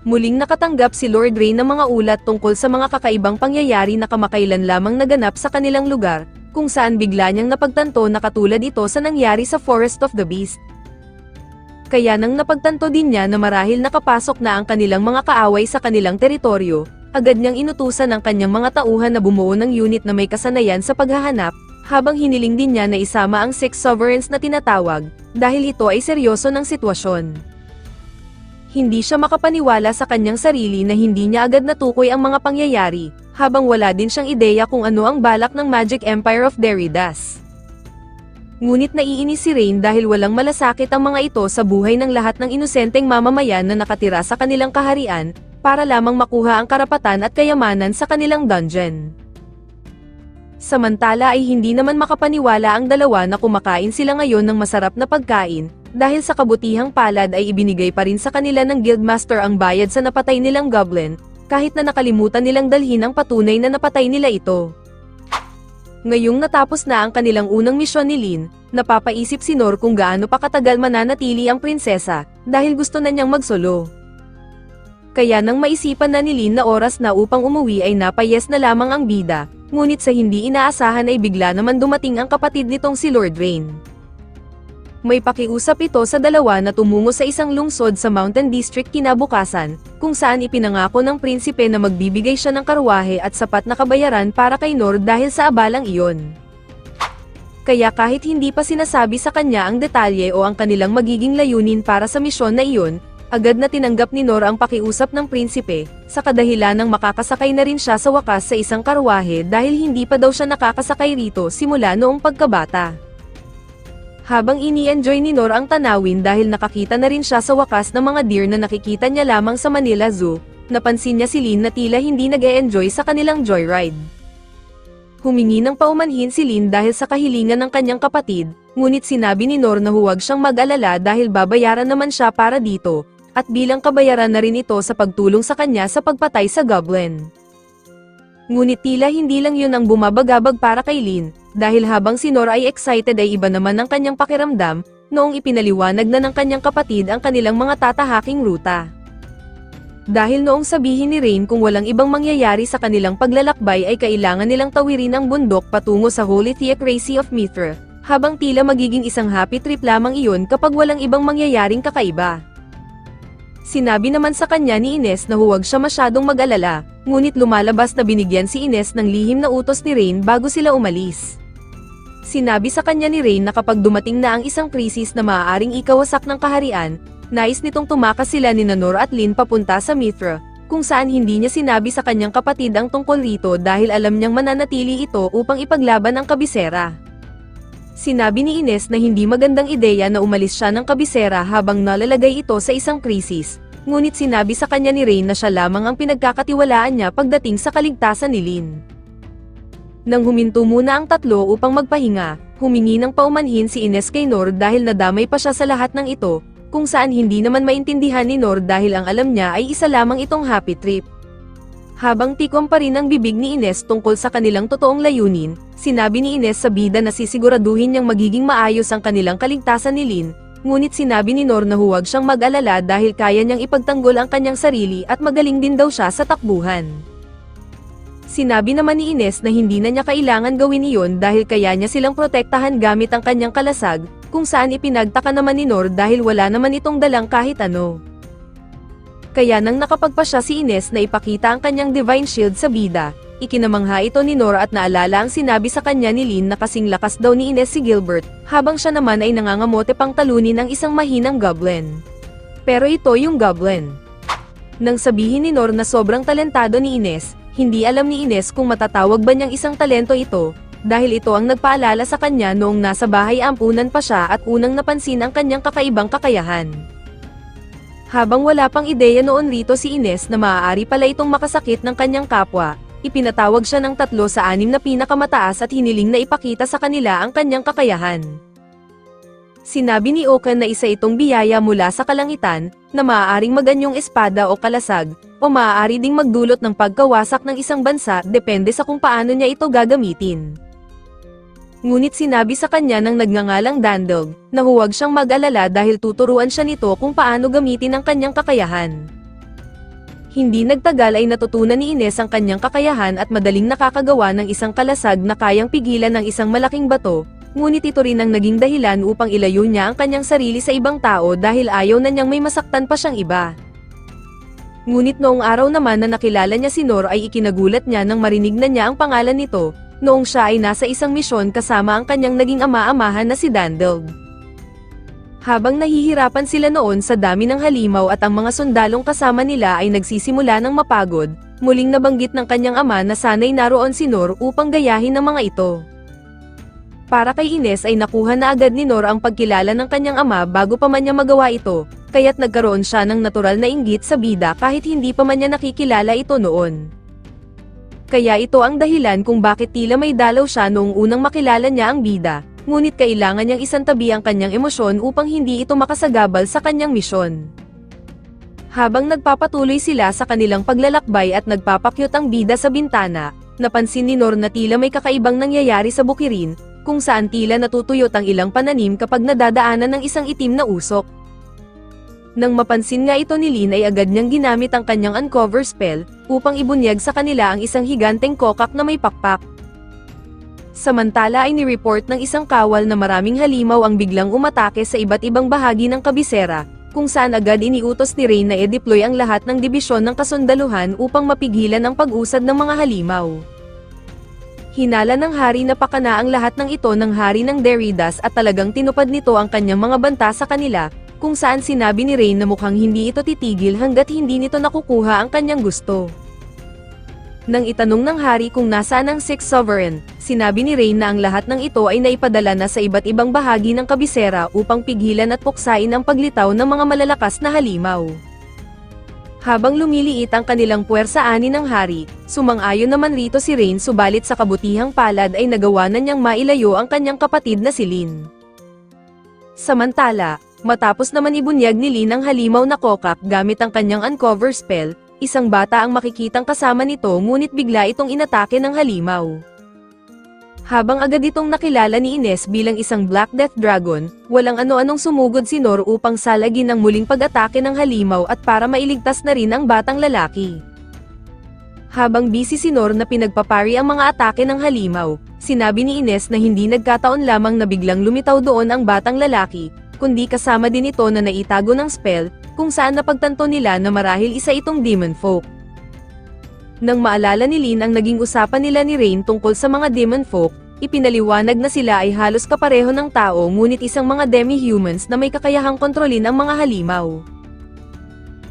Muling nakatanggap si Lord Ray ng mga ulat tungkol sa mga kakaibang pangyayari na kamakailan lamang naganap sa kanilang lugar, kung saan bigla niyang napagtanto na katulad ito sa nangyari sa Forest of the Beast. Kaya nang napagtanto din niya na marahil nakapasok na ang kanilang mga kaaway sa kanilang teritoryo, agad niyang inutusan ang kanyang mga tauhan na bumuo ng unit na may kasanayan sa paghahanap, habang hiniling din niya na isama ang 6 sovereigns na tinatawag, dahil ito ay seryoso ng sitwasyon. Hindi siya makapaniwala sa kanyang sarili na hindi niya agad natukoy ang mga pangyayari, habang wala din siyang ideya kung ano ang balak ng Magic Empire of Deridas. Ngunit naiinis si Rain dahil walang malasakit ang mga ito sa buhay ng lahat ng inosenteng mamamayan na nakatira sa kanilang kaharian, para lamang makuha ang karapatan at kayamanan sa kanilang dungeon. Samantala ay hindi naman makapaniwala ang dalawa na kumakain sila ngayon ng masarap na pagkain, dahil sa kabutihang palad ay ibinigay pa rin sa kanila ng Guildmaster ang bayad sa napatay nilang goblin, kahit na nakalimutan nilang dalhin ang patunay na napatay nila ito. Ngayong natapos na ang kanilang unang misyon ni Lin, napapaisip si Nor kung gaano pa katagal mananatili ang prinsesa, dahil gusto na niyang magsolo. Kaya nang maisipan na ni Lin na oras na upang umuwi ay napayes na lamang ang bida, ngunit sa hindi inaasahan ay bigla naman dumating ang kapatid nitong si Lord Rain. May pakiusap ito sa dalawa na tumungo sa isang lungsod sa Mountain District kinabukasan, kung saan ipinangako ng prinsipe na magbibigay siya ng karwahe at sapat na kabayaran para kay Nor dahil sa abalang iyon. Kaya kahit hindi pa sinasabi sa kanya ang detalye o ang kanilang magiging layunin para sa misyon na iyon, agad na tinanggap ni Nor ang pakiusap ng prinsipe, sa kadahilan ng makakasakay na rin siya sa wakas sa isang karwahe dahil hindi pa daw siya nakakasakay rito simula noong pagkabata. Habang ini-enjoy ni Nor ang tanawin dahil nakakita na rin siya sa wakas ng mga deer na nakikita niya lamang sa Manila Zoo, napansin niya si Lin na tila hindi nag-e-enjoy sa kanilang joyride. Humingi ng paumanhin si Lin dahil sa kahilingan ng kanyang kapatid, ngunit sinabi ni Nor na huwag siyang mag-alala dahil babayaran naman siya para dito, at bilang kabayaran na rin ito sa pagtulong sa kanya sa pagpatay sa goblin. Ngunit tila hindi lang yun ang bumabagabag para kay Lin, dahil habang si Nor ay excited ay iba naman ang kanyang pakiramdam, noong ipinaliwanag na ng kanyang kapatid ang kanilang mga tatahaking ruta. Dahil noong sabihin ni Rain kung walang ibang mangyayari sa kanilang paglalakbay ay kailangan nilang tawirin ang bundok patungo sa Holy Theocracy of Mithra, habang tila magiging isang happy trip lamang iyon kapag walang ibang mangyayaring kakaiba. Sinabi naman sa kanya ni Ines na huwag siya masyadong mag-alala, ngunit lumalabas na binigyan si Ines ng lihim na utos ni Rain bago sila umalis. Sinabi sa kanya ni Rain na kapag dumating na ang isang krisis na maaaring ikawasak ng kaharian, nais nitong tumakas sila ni Nor at Lin papunta sa Mithra, kung saan hindi niya sinabi sa kanyang kapatid ang tungkol rito dahil alam niyang mananatili ito upang ipaglaban ang kabisera. Sinabi ni Ines na hindi magandang ideya na umalis siya ng kabisera habang nalalagay ito sa isang krisis, ngunit sinabi sa kanya ni Rain na siya lamang ang pinagkakatiwalaan niya pagdating sa kaligtasan ni Lin. Nang huminto muna ang tatlo upang magpahinga, humingi ng paumanhin si Ines kay Nor dahil nadamay pa siya sa lahat ng ito, kung saan hindi naman maintindihan ni Nor dahil ang alam niya ay isa lamang itong happy trip. Habang tikom pa rin ang bibig ni Ines tungkol sa kanilang totoong layunin, sinabi ni Ines sa bida na sisiguraduhin niyang magiging maayos ang kanilang kaligtasan ni Lin, ngunit sinabi ni Nor na huwag siyang mag-alala dahil kaya niyang ipagtanggol ang kanyang sarili at magaling din daw siya sa takbuhan. Sinabi naman ni Ines na hindi na niya kailangan gawin iyon dahil kaya niya silang protektahan gamit ang kanyang kalasag, kung saan ipinagtaka naman ni Nor dahil wala naman itong dalang kahit ano. Kaya nang nakapagpasya si Ines na ipakita ang kanyang Divine Shield sa bida, ikinamangha ito ni Nor at naalala ang sinabi sa kanya ni Lin na kasing lakas daw ni Ines si Gilbert, habang siya naman ay nangangamote pang talunin ang isang mahinang goblin. Pero ito yung goblin. Nang sabihin ni Nor na sobrang talentado ni Ines, hindi alam ni Ines kung matatawag ba niyang isang talento ito, dahil ito ang nagpaalala sa kanya noong nasa bahay ampunan pa siya at unang napansin ang kanyang kakaibang kakayahan. Habang wala pang ideya noon rito si Ines na maaari pala itong makasakit ng kanyang kapwa, ipinatawag siya ng 3 sa 6 na pinakamataas at hiniling na ipakita sa kanila ang kanyang kakayahan. Sinabi ni Okan na isa itong biyaya mula sa kalangitan, na maaaring maganyong espada o kalasag, o maaari ding magdulot ng pagkawasak ng isang bansa depende sa kung paano niya ito gagamitin. Ngunit sinabi sa kanya ng nagngangalang Dandog, na huwag siyang mag-alala dahil tuturuan siya nito kung paano gamitin ang kanyang kakayahan. Hindi nagtagal ay natutunan ni Ines ang kanyang kakayahan at madaling nakakagawa ng isang kalasag na kayang pigilan ng isang malaking bato, ngunit ito rin ang naging dahilan upang ilayo niya ang kanyang sarili sa ibang tao dahil ayaw na niyang may masaktan pa siyang iba. Ngunit noong araw naman na nakilala niya si Nor ay ikinagulat niya nang marinig na niya ang pangalan nito, noong siya ay nasa isang misyon kasama ang kanyang naging ama-amahan na si Dandeld. Habang nahihirapan sila noon sa dami ng halimaw at ang mga sundalong kasama nila ay nagsisimula ng mapagod, muling nabanggit ng kanyang ama na sana'y naroon si Nor upang gayahin ang mga ito. Para kay Ines ay nakuha na agad ni Nor ang pagkilala ng kanyang ama bago pa man niya magawa ito, kaya't nagkaroon siya ng natural na inggit sa bida kahit hindi pa man niya nakikilala ito noon. Kaya ito ang dahilan kung bakit tila may dalaw siya noong unang makilala niya ang bida, ngunit kailangan niyang isantabi ang kanyang emosyon upang hindi ito makasagabal sa kanyang misyon. Habang nagpapatuloy sila sa kanilang paglalakbay at nagpapakyut ang bida sa bintana, napansin ni Nor na tila may kakaibang nangyayari sa bukirin, kung saan tila natutuyot ang ilang pananim kapag nadadaanan ng isang itim na usok. Nang mapansin nga ito ni Lin ay agad niyang ginamit ang kanyang uncover spell, upang ibunyag sa kanila ang isang higanteng kokak na may pakpak. Samantala ay ni-report ng isang kawal na maraming halimaw ang biglang umatake sa iba't ibang bahagi ng kabisera, kung saan agad iniutos ni Rain na i-deploy ang lahat ng dibisyon ng kasundaluhan upang mapigilan ang pag-usad ng mga halimaw. Hinala ng hari na pakana ang lahat ng ito ng hari ng Deridas at talagang tinupad nito ang kanyang mga banta sa kanila, kung saan sinabi ni Rain na mukhang hindi ito titigil hanggat hindi nito nakukuha ang kanyang gusto. Nang itanong ng hari kung nasaan ang Sixth Sovereign, sinabi ni Rain na ang lahat ng ito ay naipadala na sa iba't ibang bahagi ng kabisera upang pigilan at puksain ang paglitaw ng mga malalakas na halimaw. Habang lumiliit ang kanilang puwersa ani ng hari, sumang-ayon naman rito si Rain subalit sa kabutihang palad ay nagawa na niyang mailayo ang kanyang kapatid na si Lin. Samantala, matapos naman ibunyag ni Lin ang halimaw na kokak gamit ang kanyang uncover spell, isang bata ang makikitang kasama nito ngunit bigla itong inatake ng halimaw. Habang agad itong nakilala ni Ines bilang isang Black Death Dragon, walang ano-anong sumugod si Nor upang salagin ang muling pag-atake ng halimaw at para mailigtas na rin ang batang lalaki. Habang busy si Nor na pinagpapari ang mga atake ng halimaw, sinabi ni Ines na hindi nagkataon lamang na biglang lumitaw doon ang batang lalaki, kundi kasama din ito na naitago ng spell, kung saan napagtanto nila na marahil isa itong demon folk. Nang maalala ni Lin ang naging usapan nila ni Rain tungkol sa mga demon folk, ipinaliwanag na sila ay halos kapareho ng tao ngunit isang mga demi-humans na may kakayahang kontrolin ang mga halimaw.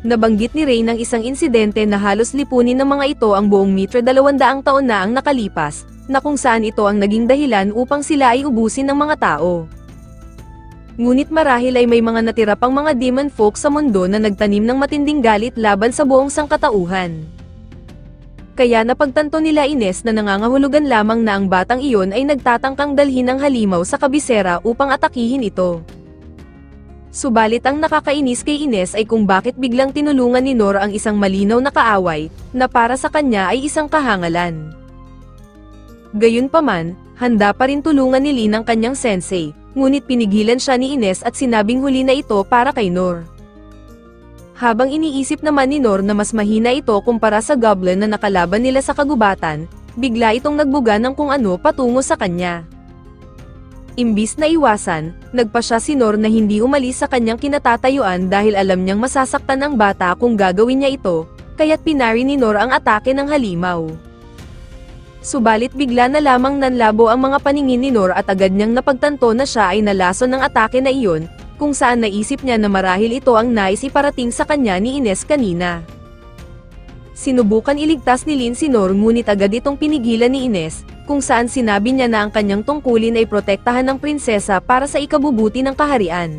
Nabanggit ni Rain ang isang insidente na halos lipunin ng mga ito ang buong Mitra 200 taon na ang nakalipas, na kung saan ito ang naging dahilan upang sila ay ubusin ng mga tao. Ngunit marahil ay may mga natira pang mga demon folk sa mundo na nagtanim ng matinding galit laban sa buong sangkatauhan. Kaya napagtanto nila Ines na nangangahulugan lamang na ang batang iyon ay nagtatangkang dalhin ang halimaw sa kabisera upang atakihin ito. Subalit ang nakakainis kay Ines ay kung bakit biglang tinulungan ni Nor ang isang malinaw na kaaway, na para sa kanya ay isang kahangalan. Gayunpaman, handa pa rin tulungan ni Lin ang kanyang sensei, ngunit pinigilan siya ni Ines at sinabing huli na ito para kay Nor. Habang iniisip naman ni Nor na mas mahina ito kumpara sa goblin na nakalaban nila sa kagubatan, bigla itong nagbuga ng kung ano patungo sa kanya. Imbis na iwasan, nagpa siya si Nor na hindi umalis sa kanyang kinatatayuan dahil alam niyang masasaktan ang bata kung gagawin niya ito, kaya't pinari ni Nor ang atake ng halimaw. Subalit bigla na lamang nanlabo ang mga paningin ni Nor at agad niyang napagtanto na siya ay nalason ng atake na iyon, kung saan naisip niya na marahil ito ang nais iparating sa kanya ni Ines kanina. Sinubukan iligtas ni Lin si Nor ngunit agad itong pinigilan ni Ines, kung saan sinabi niya na ang kanyang tungkulin ay protektahan ng prinsesa para sa ikabubuti ng kaharian.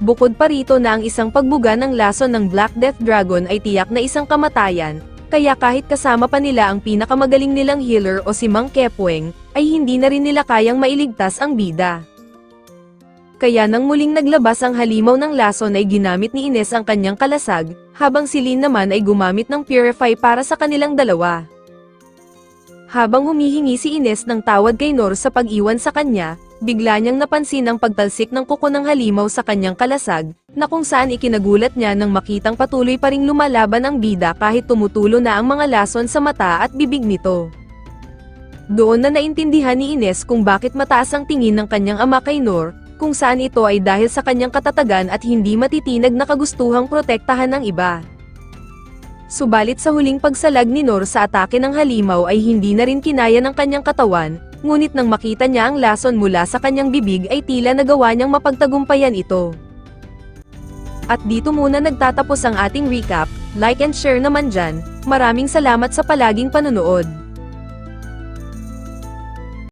Bukod pa rito na ang isang pagbuga ng lason ng Black Death Dragon ay tiyak na isang kamatayan, kaya kahit kasama pa nila ang pinakamagaling nilang healer o si Mang Kepweng, ay hindi na rin nila kayang mailigtas ang bida. Kaya nang muling naglabas ang halimaw ng lason ay ginamit ni Ines ang kanyang kalasag, habang si Lin naman ay gumamit ng Purify para sa kanilang dalawa. Habang humihingi si Ines ng tawad kay Nor sa pag-iwan sa kanya, bigla niyang napansin ang pagtalsik ng kuko ng halimaw sa kanyang kalasag, na kung saan ikinagulat niya nang makitang patuloy pa ring lumalaban ang bida kahit tumutulo na ang mga lason sa mata at bibig nito. Doon na naintindihan ni Ines kung bakit mataas ang tingin ng kanyang ama kay Noor, kung saan ito ay dahil sa kanyang katatagan at hindi matitinag na kagustuhang protektahan ng iba. Subalit sa huling pagsalag ni Noor sa atake ng halimaw ay hindi na rin kinaya ng kanyang katawan, ngunit nang makita niya ang lason mula sa kanyang bibig ay tila nagawa niyang mapagtagumpayan ito. At dito muna nagtatapos ang ating recap, like and share naman dyan, maraming salamat sa palaging panonood.